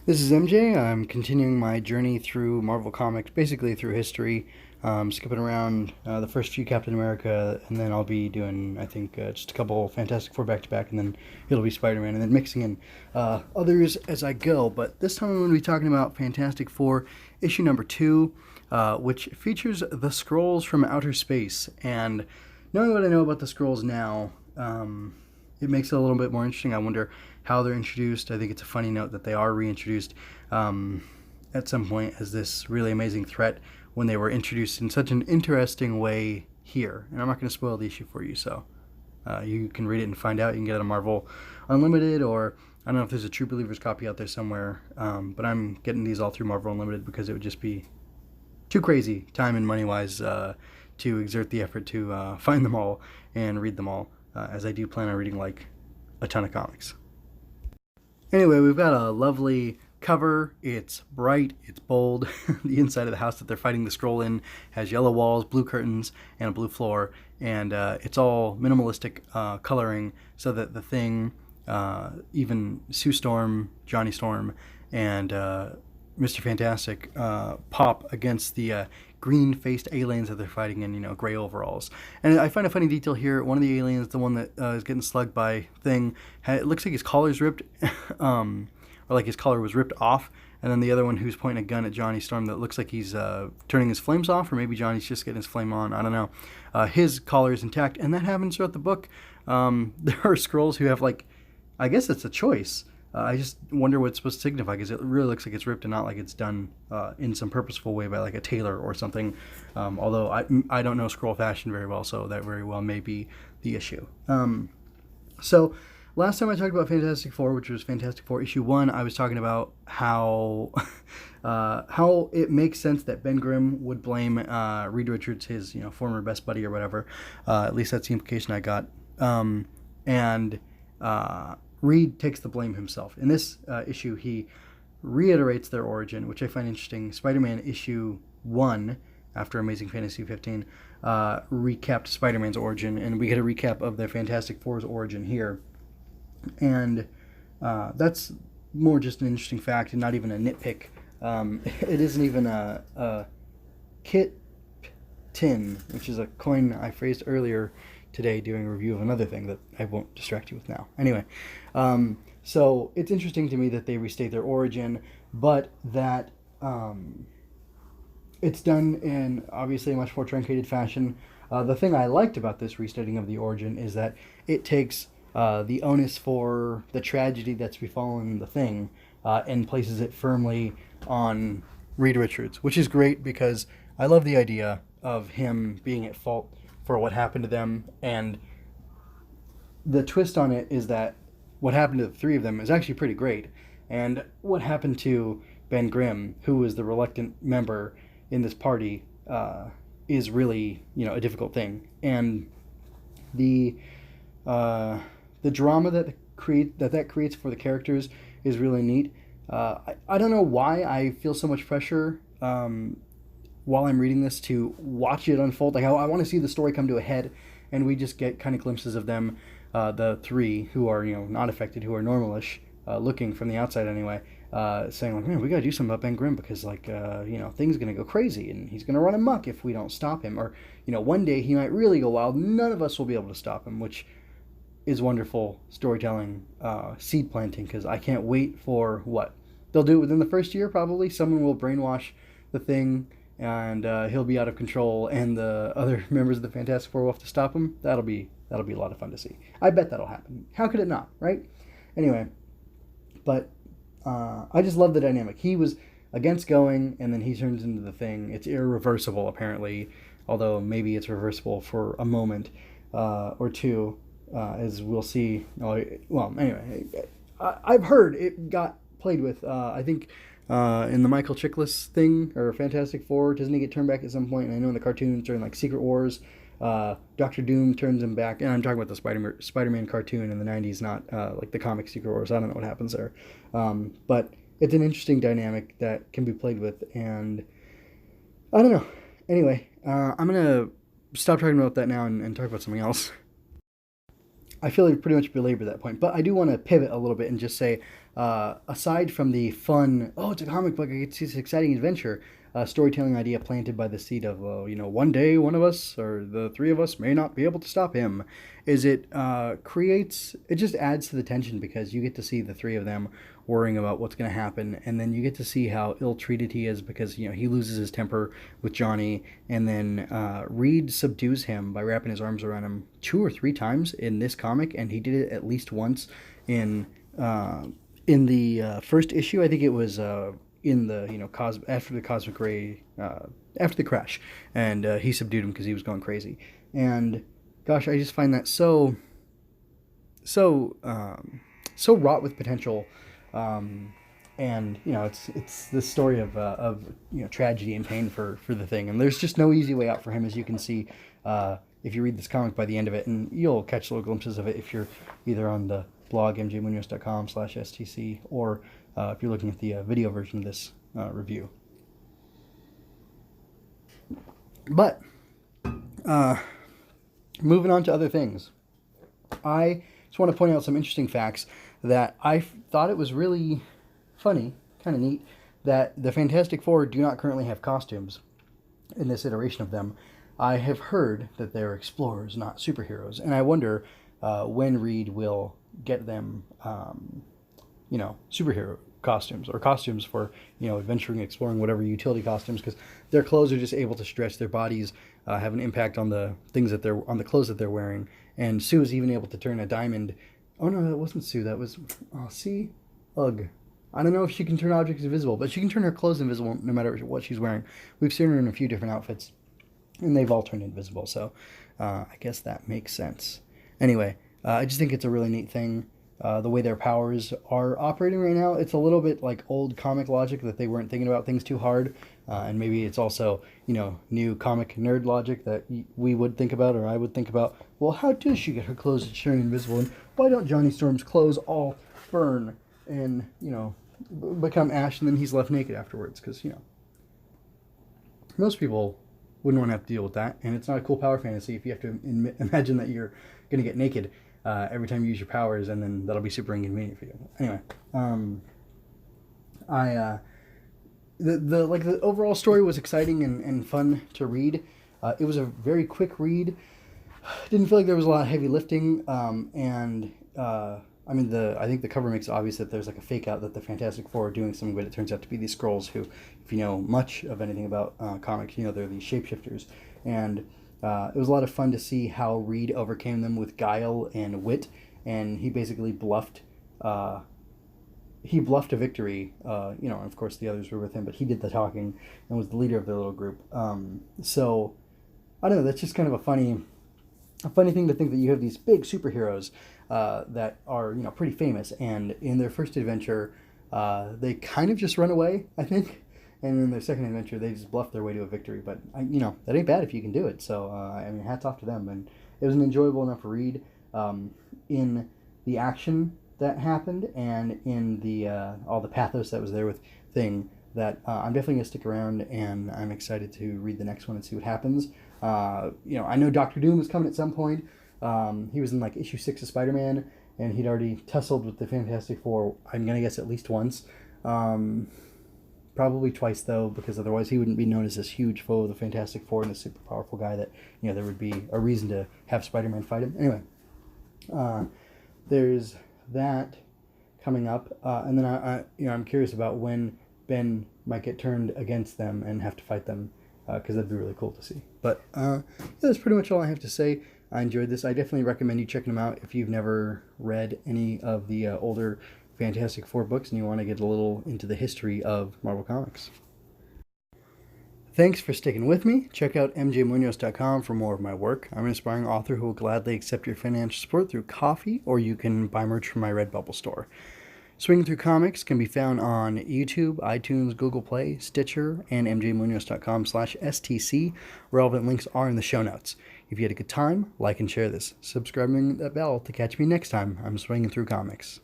This is MJ. I'm continuing my journey through Marvel Comics, basically through history, skipping around the first few Captain America, and then I'll be doing, I think, just a couple Fantastic Four back to back, and then it'll be Spider Man, and then mixing in others as I go. But this time I'm going to be talking about Fantastic Four issue number 2, which features the Skrulls from outer space. And knowing what I know about the Skrulls now, it makes it a little bit more interesting. I wonder how they're introduced. I think it's a funny note that they are reintroduced at some point as this really amazing threat when they were introduced in such an interesting way here. And I'm not going to spoil the issue for you, so you can read it and find out. You can get it on Marvel Unlimited, or I don't know if there's a True Believers copy out there somewhere, but I'm getting these all through Marvel Unlimited because it would just be too crazy, time and money-wise, to exert the effort to find them all and read them all, as I do plan on reading like a ton of comics. Anyway, we've got a lovely cover. It's bright, it's bold. The inside of the house that they're fighting the Skrull in has yellow walls, blue curtains, and a blue floor, and it's all minimalistic coloring so that the Thing, even Sue Storm, Johnny Storm, and Mr. Fantastic pop against the green-faced aliens that they're fighting in, gray overalls. And I find a funny detail here. One of the aliens, the one that is getting slugged by Thing, it looks like his collar's ripped, or like his collar was ripped off. And then the other one who's pointing a gun at Johnny Storm that looks like he's turning his flames off, or maybe Johnny's just getting his flame on. I don't know. His collar is intact, and that happens throughout the book. There are Skrulls who have, I guess it's a choice. I just wonder what it's supposed to signify, because it really looks like it's ripped and not like it's done in some purposeful way by like a tailor or something. Although I don't know Skrull fashion very well, so that very well may be the issue. So last time I talked about Fantastic Four, which was Fantastic Four issue 1, I was talking about how how it makes sense that Ben Grimm would blame Reed Richards, his former best buddy or whatever. At least that's the implication I got. And Reed takes the blame himself. In this issue, he reiterates their origin, which I find interesting. Spider-Man issue 1, after Amazing Fantasy 15, recapped Spider-Man's origin, and we get a recap of the Fantastic Four's origin here. And that's more just an interesting fact and not even a nitpick. It isn't even a kit tin, which is a coin I phrased earlier today doing a review of another thing that I won't distract you with now. Anyway, so it's interesting to me that they restate their origin, but that it's done in obviously a much more truncated fashion. The thing I liked about this restating of the origin is that it takes the onus for the tragedy that's befallen the Thing and places it firmly on Reed Richards, which is great because I love the idea of him being at fault for what happened to them, and the twist on it is that what happened to the three of them is actually pretty great, and what happened to Ben Grimm, who was the reluctant member in this party, is really a difficult thing, and the drama that creates for the characters is really neat. I don't know why I feel so much pressure while I'm reading this to watch it unfold. I want to see the story come to a head, and we just get kind of glimpses of them, the three who are not affected, who are normalish, looking from the outside anyway, saying like, man, we gotta do something about Ben Grimm because things gonna go crazy and he's gonna run amok if we don't stop him, or one day he might really go wild. None of us will be able to stop him, which is wonderful storytelling, seed planting, because I can't wait for what they'll do within the first year. Probably someone will brainwash the Thing, and he'll be out of control, and the other members of the Fantastic Four will have to stop him. That'll be a lot of fun to see. I bet that'll happen. How could it not, right? Anyway, but I just love the dynamic. He was against going, and then he turns into the Thing. It's irreversible, apparently, although maybe it's reversible for a moment or two, as we'll see. Well, anyway, I've heard it got played with. I think in the Michael Chiklis thing, or Fantastic Four, doesn't he get turned back at some point? And I know in the cartoons during like Secret Wars, Doctor Doom turns him back. And I'm talking about the Spider-Man cartoon in the 90s, not like the comic Secret Wars. I don't know what happens there. But it's an interesting dynamic that can be played with. And I don't know. Anyway, I'm going to stop talking about that now and talk about something else. I feel like pretty much belabored that point, but I do want to pivot a little bit and just say, aside from the fun, oh, it's a comic book, I get to see this exciting adventure, storytelling idea planted by the seed of, one day one of us or the three of us may not be able to stop him, is it creates, it just adds to the tension because you get to see the three of them worrying about what's going to happen, and then you get to see how ill-treated he is because, he loses his temper with Johnny, and then Reed subdues him by wrapping his arms around him 2 or 3 times in this comic, and he did it at least once in the first issue. I think it was in the after the cosmic ray, after the crash, and he subdued him because he was going crazy. And gosh, I just find that so wrought with potential. And it's the story of tragedy and pain for the Thing, and there's just no easy way out for him, as you can see if you read this comic by the end of it, and you'll catch little glimpses of it if you're either on the blog mjmunoz.com/stc, or if you're looking at the video version of this review. But moving on to other things, I just want to point out some interesting facts that I thought it was really funny, kind of neat, that the Fantastic Four do not currently have costumes in this iteration of them. I have heard that they're explorers, not superheroes, and I wonder when Reed will get them, superhero costumes, or costumes for, adventuring, exploring, whatever, utility costumes, because their clothes are just able to stretch their bodies, have an impact on the things that they're, on the clothes that they're wearing, and Sue is even able to turn a diamond. Oh no, that wasn't Sue, that was, see? Ugh. I don't know if she can turn objects invisible, but she can turn her clothes invisible no matter what she's wearing. We've seen her in a few different outfits, and they've all turned invisible, so I guess that makes sense. Anyway, I just think it's a really neat thing. The way their powers are operating right now, it's a little bit like old comic logic that they weren't thinking about things too hard, and maybe it's also, new comic nerd logic that we would think about, or I would think about. Well, how does she get her clothes to turn invisible, and why don't Johnny Storm's clothes all burn and, become ash, and then he's left naked afterwards? Because, most people wouldn't want to have to deal with that, and it's not a cool power fantasy if you have to imagine that you're going to get naked every time you use your powers, and then that'll be super inconvenient for you. Anyway, the overall story was exciting and fun to read. It was a very quick read. Didn't feel like there was a lot of heavy lifting, and I think the cover makes it obvious that there's like a fake out that the Fantastic Four are doing something, but it turns out to be these Skrulls who, if you know much of anything about comics, they're these shapeshifters. And it was a lot of fun to see how Reed overcame them with guile and wit, and he basically bluffed a victory. And of course the others were with him, but he did the talking and was the leader of their little group. So I don't know, that's just kind of a funny thing to think that you have these big superheroes that are pretty famous, and in their first adventure they kind of just run away, I think, and in their second adventure they just bluff their way to a victory. But that ain't bad if you can do it. So hats off to them, and it was an enjoyable enough read in the action that happened and in the all the pathos that was there with Thing, that I'm definitely gonna stick around, and I'm excited to read the next one and see what happens. I know Doctor Doom is coming at some point. He was in like issue 6 of Spider-Man, and he'd already tussled with the Fantastic Four, I'm gonna guess at least once. Probably twice though, because otherwise he wouldn't be known as this huge foe of the Fantastic Four and this super powerful guy that there would be a reason to have Spider-Man fight him. Anyway, there's that coming up, and then I'm curious about when Ben might get turned against them and have to fight them, because that'd be really cool to see. But that's pretty much all I have to say. I enjoyed this. I definitely recommend you checking them out if you've never read any of the older Fantastic Four books and you want to get a little into the history of Marvel Comics. Thanks for sticking with me. Check out mjmunoz.com for more of my work. I'm an aspiring author who will gladly accept your financial support through coffee, or you can buy merch from my Redbubble store. Swinging Through Comics can be found on YouTube, iTunes, Google Play, Stitcher, and mjmunoz.com/stc. Relevant links are in the show notes. If you had a good time, like and share this. Subscribing that bell to catch me next time I'm swinging through comics.